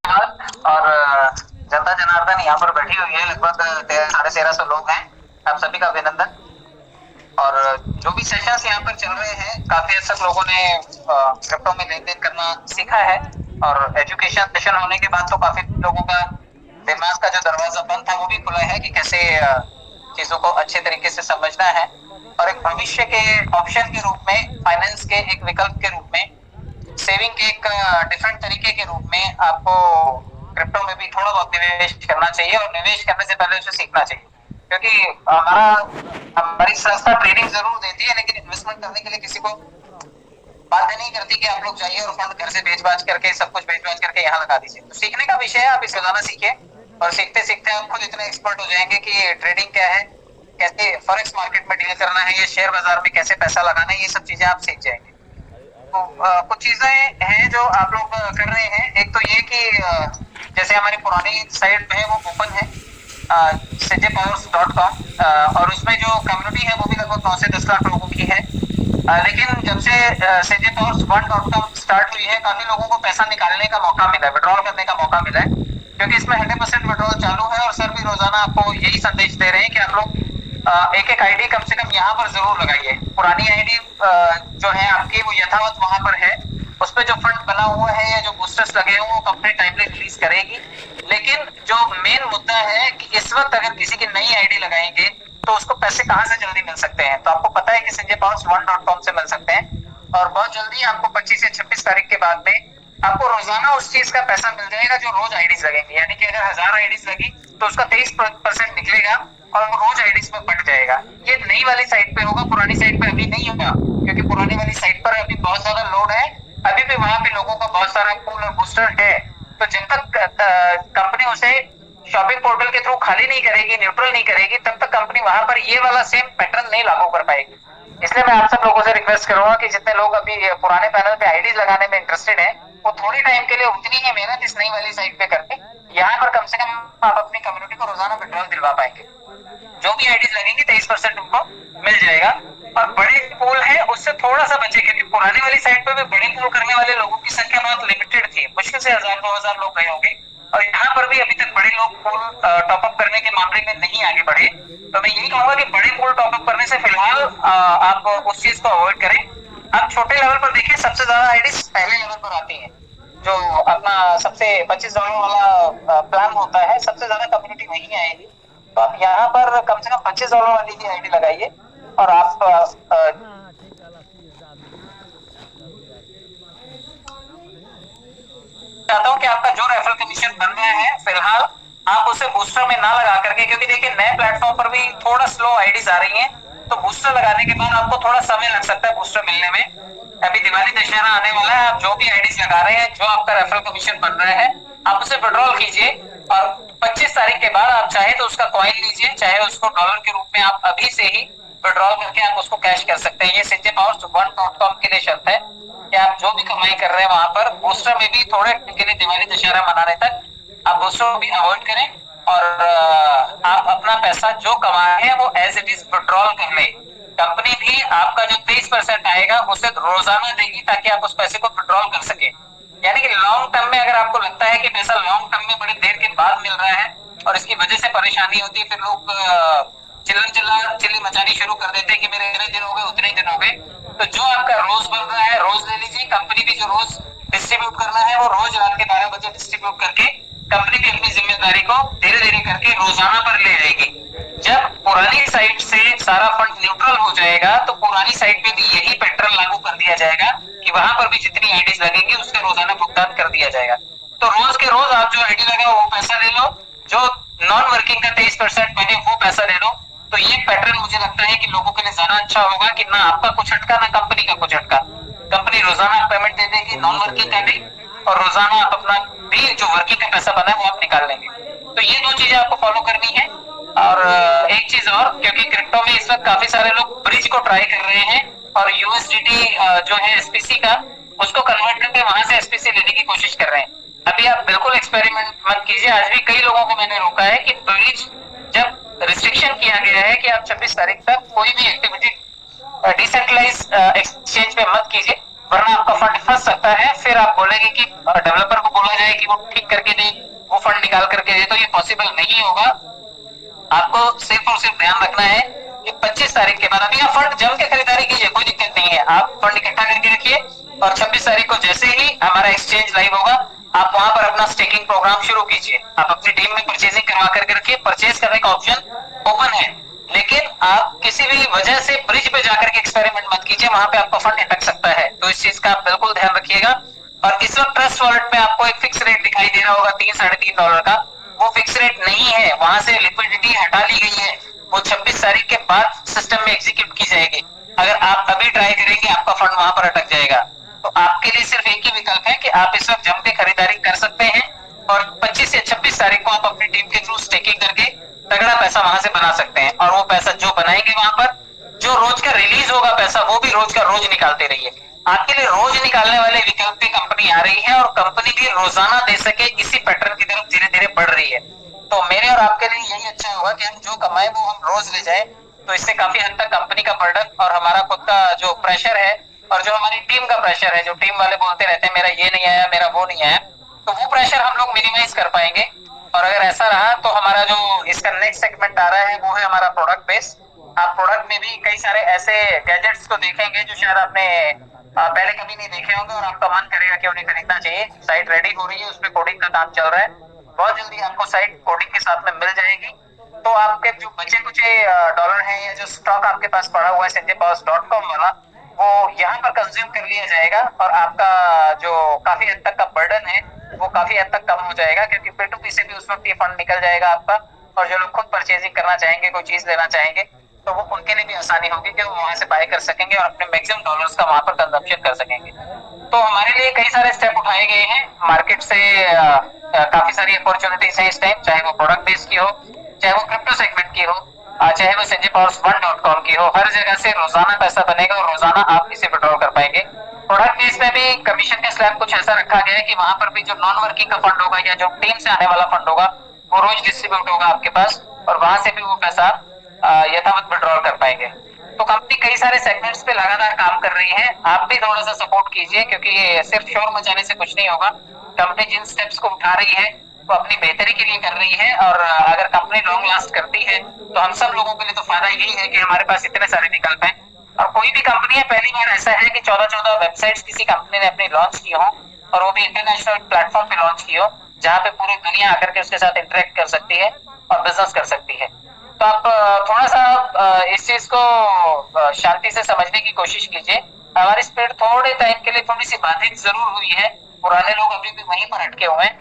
और जनता जनार्दन यहाँ पर बैठी हुई है, लगभग 1350 लोग हैं। आप सभी का अभिनंदन। और जो भी सेशंस यहाँ पर चल रहे हैं, काफी हद तक लोगों ने क्रिप्टो में लेन देन करना सीखा है। और एजुकेशन सेशन होने के बाद तो काफी लोगों का दिमाग का जो दरवाजा बंद था वो भी खुला है कि कैसे चीजों को अच्छे तरीके से समझना है। और एक भविष्य के ऑप्शन के रूप में, फाइनेंस के एक विकल्प के रूप में, सेविंग के एक डिफरेंट तरीके के रूप में आपको क्रिप्टो में भी थोड़ा बहुत निवेश करना चाहिए। और निवेश करने से पहले उसे सीखना चाहिए, क्योंकि हमारी संस्था ट्रेनिंग जरूर देती है, लेकिन इन्वेस्टमेंट करने के लिए किसी को बाध्य नहीं करती कि आप लोग जाइए और फंड घर से बेच बाच करके, सब कुछ बेच बाच करके यहाँ लगा दीजिए। तो सीखने का विषय है, आप इसे रोजाना सीखिए। और सीखते सीखते आप खुद इतने एक्सपर्ट हो जाएंगे कि ट्रेडिंग क्या है, कैसे फॉरेक्स मार्केट में डील करना है, या शेयर बाजार में कैसे पैसा लगाना है, ये सब चीजें आप सीख जाएंगे। तो कुछ चीजें हैं जो आप लोग कर रहे हैं। एक तो ये कि जैसे हमारी पुरानी साइट है वो ओपन है, cjpowers.com, और उसमें जो कम्युनिटी है वो भी लगभग 9 से 10 लाख लोगों की है। लेकिन जब से cjpowers1.com स्टार्ट हुई है, काफी लोगों को पैसा निकालने का मौका मिला है, विड्रॉल करने का मौका मिला है, क्योंकि इसमें 100% विड्रॉल चालू है। और सर भी रोजाना आपको यही संदेश दे रहे हैं कि आप लोग एक एक आईडी कम से कम यहाँ पर जरूर लगाइए। पुरानी आईडी जो है आपकी वो यथावत वहां पर है, उसपे जो फंड बना हुआ है या जो बूस्टर्स लगे हुए वो कंपनी टाइमली रिलीज करेगी। लेकिन जो मेन मुद्दा है कि इस वक्त अगर किसी की नई आईडी लगाएंगे तो उसको पैसे कहाँ से जल्दी मिल सकते हैं। तो आपको पता है कि cjpowers1.com से मिल सकते हैं। और बहुत जल्दी आपको 25 से 26 तारीख के बाद में आपको रोजाना उस चीज का पैसा मिल जाएगा जो रोज आईडीज लगेंगी। यानी कि अगर 1000 आईडीज लगी तो उसका 23% निकलेगा और वो रोज आईडीज में बढ़ जाएगा। ये नई वाली साइट पे होगा, पुरानी साइट पे अभी नहीं होगा, क्योंकि पुरानी वाली साइट पर अभी बहुत ज्यादा लोड है। अभी भी वहां पे लोगों का बहुत सारा पूल और बूस्टर है। तो जब तक कंपनी उसे शॉपिंग पोर्टल के थ्रू खाली नहीं करेगी, न्यूट्रल नहीं करेगी, तब तक कंपनी वहां पर ये वाला सेम पैटर्न नहीं लागू कर पाएगी। इसलिए मैं आप सब लोगों से रिक्वेस्ट करूंगा कि जितने लोग अभी पुराने पैनल पे आईडीज लगाने में इंटरेस्टेड हैं, वो थोड़ी टाइम के लिए उतनी ही मेहनत इस नई वाली साइट पे करके यहाँ पर कम से कम आप अपनी कम्युनिटी को रोजाना विड्रॉल दिलवा पाएंगे। जो भी आईडीज लगेंगी 23% उनको मिल जाएगा। और बड़े पूल है उससे थोड़ा सा बचे, क्योंकि पुरानी वाली साइट पे भी बड़े पूल करने वाले लोगों की संख्या बहुत लिमिटेड थी, मुश्किल से 1000-2000 लोग गए होंगे। और यहाँ पर भी अभी तक बड़े लोग पूल टॉपअप करने के मामले में नहीं आगे बढ़े। तो मैं यही कहूंगा कि बड़े पूल टॉपअप करने से फिलहाल आप उस चीज को अवॉइड करें। आप छोटे लेवल पर देखिए, सबसे ज्यादा आईडीज पहले लेवल पर आती है, जो अपना सबसे $25 वाला प्लान होता है, सबसे ज्यादा कम्युनिटी वही आएगी। तो आप यहाँ पर कम से कम $25 वाली ही आईडी लगाइए। और आप चाहता हूँ कि आपका जो रेफरल कमीशन बन रहा है फिलहाल आप उसे बूस्टर में ना लगा करके, क्योंकि देखिए नए प्लेटफॉर्म पर भी थोड़ा स्लो आईडीज आ रही हैं, तो बूस्टर लगाने के बाद आपको थोड़ा समय लग सकता है बूस्टर मिलने में। अभी दिवाली दशहरा आने वाला है, आप जो भी आईडीज लगा रहे हैं, जो आपका रेफरल कमीशन बन रहा है, आप उसे विड्रॉल कीजिए। और 25 तारीख के बाद आप चाहे तो उसका कॉइन लीजिए, चाहे उसको डॉलर के रूप में आप अभी से ही विड्रॉल करके आप उसको कैश कर सकते हैं। ये cjpowers1.com के लिए शर्त है कि आप जो भी कमाई कर रहे हैं वहां पर बूस्टर में भी थोड़े के लिए दिवाली दशहरा मनाने तक आप बूस्टर को भी अवॉइड करें। और आप अपना पैसा जो कमाए हैं वो एज इट इज विड्रॉल कर ले। कंपनी भी आपका जो 23% आएगा उसे रोजाना देगी, ताकि आप उस पैसे को विड्रॉल कर सके। यानी कि लॉन्ग टर्म में अगर आपको लगता है कि पैसा लॉन्ग टर्म में बड़ी देर के बाद मिल रहा है और इसकी वजह से परेशानी होती है, फिर लोग चिल्ली मचानी शुरू कर देते हैं कि मेरे इतने दिन हो गए, उतने दिन हो गए। तो जो आपका रोज बन रहा है रोज ले लीजिए। कंपनी भी जो रोज डिस्ट्रीब्यूट करना है वो रोज रात के 12 बजे डिस्ट्रीब्यूट करके कंपनी भी अपनी जिम्मेदारी को धीरे धीरे करके रोजाना पर ले लेगी। जब पुरानी साइट से सारा फंड न्यूट्रल हो जाएगा तो पुरानी साइट पे भी यही पैटर्न लागू कर दिया जाएगा कि वहां पर भी जितनी आईडीज लगेंगी उसका रोजाना भुगतान कर दिया जाएगा। तो रोज के रोज आप जो आईडी लगाओ वो पैसा ले लो, जो नॉन वर्किंग का 23% बने वो पैसा ले लो। तो ये पैटर्न मुझे लगता है कि लोगों के लिए ज्यादा अच्छा होगा कि ना आपका कुछ अटका ना कंपनी का कुछ अटका। कंपनी रोजाना पेमेंट दे देगी, नॉन वर्किंग का भी, और रोजाना आप अपना भी जो वर्किंग का पैसा बना है वो आप निकाल लेंगे। तो ये दो चीजें आपको फॉलो करनी है। और एक चीज और, क्योंकि क्रिप्टो में इस वक्त काफी सारे लोग ब्रिज को ट्राई कर रहे हैं और यूएसडीटी जो है एसपीसी का, उसको कन्वर्ट करके वहां से एसपीसी लेने की कोशिश कर रहे हैं। अभी आप बिल्कुल एक्सपेरिमेंट मत कीजिए। आज भी कई लोगों को मैंने रोका है कि ब्रिज जब रिस्ट्रिक्शन किया गया है कि आप 26 तारीख तक कोई भी एक्टिविटी डिसेंट्रलाइज एक्सचेंज पे मत कीजिए, वरना आपका फंड फंस सकता है। फिर आप बोलेंगे कि डेवलपर को बोला जाए कि वो ठीक करके दे, वो फंड निकाल करके दे, तो ये पॉसिबल नहीं होगा। आपको सिर्फ और सिर्फ ध्यान रखना है कि 25 तारीख के बाद, अभी आप फंड जम के खरीदारी कीजिए, कोई दिक्कत नहीं है, आप फंड इकट्ठा करके रखिए और 26 तारीख को जैसे ही हमारा एक्सचेंज लाइव होगा, आप वहां पर अपना स्टेकिंग प्रोग्राम शुरू कीजिए। आप अपनी टीम में परचेजिंग करवा करके रखिए, परचेज करने का ऑप्शन ओपन है, लेकिन आप किसी भी वजह से ब्रिज पे जाकर के एक्सपेरिमेंट मत कीजिए, वहां पे आपका फंड अटक सकता है। तो इस चीज का आप बिल्कुल ध्यान रखिएगा। और इस वक्त ट्रस्ट वॉलेट में आपको एक फिक्स रेट दिखाई दे रहा होगा $3-3.5 का, वो फिक्स रेट नहीं है, वहां से लिक्विडिटी हटा ली गई है, वो 26 तारीख के बाद सिस्टम में एग्जीक्यूट की जाएगी। अगर आप अभी ट्राई करेंगे आपका फंड वहां पर अटक जाएगा। तो आपके लिए सिर्फ एक ही विकल्प है कि आप इस वक्त जम के खरीदारी कर सकते हैं और 25 या 26 तारीख को आप अपनी टीम के थ्रू स्टेकिंग करके तगड़ा पैसा वहां से बना सकते हैं। और वो पैसा जो बनाएंगे वहां पर, जो रोज का रिलीज होगा पैसा, वो भी रोज का रोज निकालते रहिए। आपके लिए रोज निकालने वाले विकल्प की कंपनी आ रही है और कंपनी भी रोजाना दे सके इसी पैटर्न की तरफ धीरे धीरे बढ़ रही है। तो मेरे और आपके लिए यही अच्छा होगा कि हम जो कमाए वो हम रोज ले जाएं। तो इससे काफी हद तक कंपनी का बर्डन और हमारा खुद का जो प्रेशर है और जो हमारी टीम का प्रेशर है, जो टीम वाले बोलते रहते हैं मेरा ये नहीं आया, मेरा वो नहीं आया, तो वो प्रेशर हम लोग मिनिमाइज कर पाएंगे। और अगर ऐसा रहा तो हमारा जो इसका नेक्स्ट सेगमेंट आ रहा है वो है हमारा प्रोडक्ट बेस। आप प्रोडक्ट में भी कई सारे ऐसे गैजेट्स को देखेंगे जो शायद आपने पहले कभी नहीं देखे होंगे और आपका मन करेगा कि उन्हें खरीदना चाहिए। साइट रेडी हो रही है, उसमें कोडिंग का काम चल रहा है, बहुत जल्दी आपको साइट कोडिंग के साथ में मिल जाएगी। तो आपके जो बचे कुचे डॉलर हैं या जो स्टॉक आपके पास पड़ा हुआ है sanjaypowers.com वाला, वो यहाँ पर कंज्यूम कर लिया जाएगा और आपका जो काफी हद तक का बर्डन है वो काफी हद तक कम हो जाएगा, क्योंकि P2P से भी उस वक्त ये फंड निकल जाएगा आपका। और जो लोग खुद परचेजिंग करना चाहेंगे, कोई चीज लेना चाहेंगे, तो वो उनके लिए भी आसानी होगी कि वो वहां से बाय कर सकेंगे और अपने मैक्सिमम डॉलर्स का वहां पर कंजम्पशन कर सकेंगे। तो हमारे लिए कई सारे स्टेप उठाए गए हैं मार्केट से, काफी सारी अपॉर्चुनिटीज हैं इस टाइम, चाहे वो प्रोडक्ट बेस की हो, चाहे वो क्रिप्टो सेगमेंट की हो, चाहे वो sanjaypowers1.com की हो। हर जगह से रोजाना पैसा बनेगा और रोजाना आप इसे विड्रॉ कर पाएंगे। प्रोडक्ट बेस में भी कमीशन का स्लैब कुछ ऐसा रखा गया है कि वहां पर भी जो नॉन वर्किंग का फंड होगा या जो टीम से आने वाला फंड होगा वो रोज डिस्ट्रीब्यूट होगा आपके पास और वहां से भी वो पैसा यथावत विड्रॉल कर पाएंगे। तो कंपनी कई सारे सेगमेंट्स पे लगातार काम कर रही है, आप भी थोड़ा सा सपोर्ट कीजिए, क्योंकि ये सिर्फ शोर मचाने से कुछ नहीं होगा। कंपनी जिन स्टेप्स को उठा रही है वो अपनी बेहतरी के लिए कर रही है और अगर कंपनी लॉन्ग लास्ट करती है तो हम सब लोगों के लिए तो फायदा यही है कि हमारे पास इतने सारे विकल्प हैं। और कोई भी कंपनी है, पहली बार ऐसा है कि 14-14 वेबसाइट्स किसी कंपनी ने अपनी लॉन्च की हो और वो भी इंटरनेशनल प्लेटफॉर्म पे लॉन्च की हो, जहाँ पे पूरी दुनिया आकर के उसके साथ इंटरेक्ट कर सकती है और बिजनेस कर सकती है। तो आप थोड़ा सा इस चीज को शांति से समझने की कोशिश कीजिए। हमारी स्पीड थोड़े टाइम के लिए थोड़ी सी बाधित जरूर हुई है, पुराने लोग अभी भी वहीं पर अटके हुए हैं,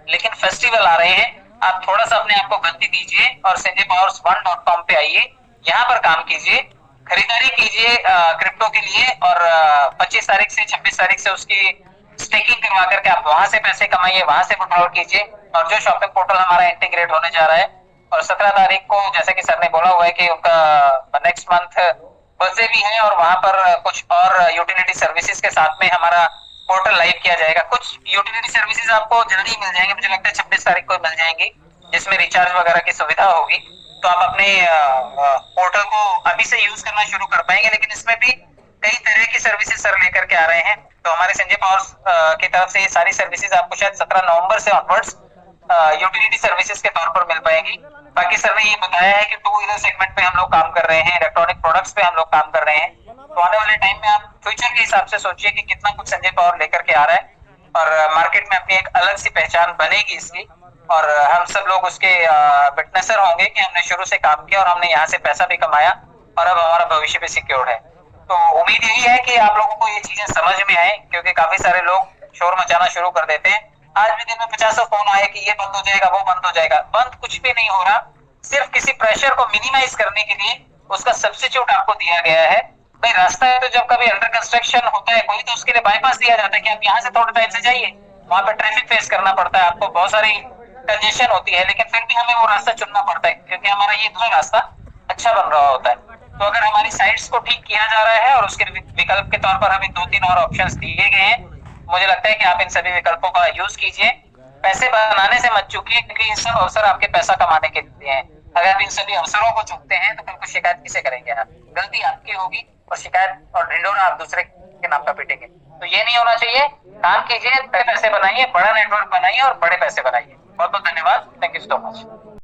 लेकिन फेस्टिवल आ रहे हैं, आप थोड़ा सा अपने आप को गति दीजिए और sanjaypowers1.com पे आइए, यहाँ पर काम कीजिए, खरीदारी कीजिए क्रिप्टो के लिए और 25 तारीख से 26 तारीख से उसकी स्टेकिंग करवा करके आप वहां से पैसे कमाइए, वहां से विड्रॉल कीजिए। और जो शॉपिंग पोर्टल हमारा इंटीग्रेट होने जा रहा है और 17 तारीख को, जैसे कि सर ने बोला हुआ है कि उनका नेक्स्ट मंथ बर्थडे भी है और वहां पर कुछ और यूटिलिटी सर्विसेज के साथ में हमारा पोर्टल लाइव किया जाएगा। कुछ यूटिलिटी सर्विसेज आपको जल्दी मिल जाएंगे, मुझे लगता है 26 तारीख को मिल जाएंगी, जिसमें रिचार्ज वगैरह की सुविधा होगी। तो आप अपने पोर्टल को अभी से यूज करना शुरू कर पाएंगे, लेकिन इसमें भी कई तरह की सर्विसेज सर लेकर के आ रहे हैं। तो हमारे संजय पावर्स की तरफ से ये सारी सर्विसेज आपको शायद 17 नवंबर से ऑनवर्ड्स यूटिलिटी सर्विसेज के तौर पर मिल पाएगी। बाकी सर ने ये बताया है कि टू व्हीलर सेगमेंट पे हम लोग काम कर रहे हैं, इलेक्ट्रॉनिक प्रोडक्ट्स पे हम लोग काम कर रहे हैं। तो आने वाले टाइम में आप फ्यूचर के हिसाब से सोचिए कि कितना कुछ संजय पावर लेकर के आ रहा है और मार्केट में अपनी एक अलग सी पहचान बनेगी इसकी, और हम सब लोग उसके विटनेसर होंगे कि हमने शुरू से काम किया और हमने यहाँ से पैसा भी कमाया और अब हमारा भविष्य भी सिक्योर्ड है। तो उम्मीद यही है कि आप लोगों को ये चीजें समझ में आए, क्योंकि काफी सारे लोग शोर मचाना शुरू कर देते हैं। आज भी दिन में 50 फोन आए कि ये बंद हो जाएगा, वो बंद हो जाएगा। बंद कुछ भी नहीं हो रहा, सिर्फ किसी प्रेशर को मिनिमाइज करने के लिए उसका सब्स्टिट्यूट आपको दिया गया है। भाई रास्ता है तो जब कभी अंडर कंस्ट्रक्शन होता है कोई, तो उसके लिए बाईपास दिया जाता है कि आप यहाँ से थोड़े टाइम से जाइए, वहां पर ट्रैफिक फेस करना पड़ता है, आपको बहुत सारी कंजेशन होती है, लेकिन फिर भी हमें वो रास्ता चुनना पड़ता है क्योंकि हमारा ये दूसरा रास्ता अच्छा बन रहा होता है। तो अगर हमारी साइट्स को ठीक किया जा रहा है और उसके विकल्प के तौर पर हमें 2-3 और ऑप्शंस दिए गए हैं, मुझे लगता है कि आप इन सभी विकल्पों का यूज कीजिए। पैसे बनाने से मत चूकिए, क्योंकि ये सब अवसर आपके पैसा कमाने के लिए हैं। अगर आप इन सभी अवसरों को चूकते हैं तो फिर कुछ शिकायत किसे करेंगे आप? गलती आपकी होगी और शिकायत और ढिंढोरा आप दूसरे के नाम का पिटेंगे। तो ये नहीं होना चाहिए। काम कीजिए, पैसे बनाइए, बड़ा नेटवर्क बनाइए और बड़े पैसे बनाइए। बहुत बहुत धन्यवाद। Thank you so much.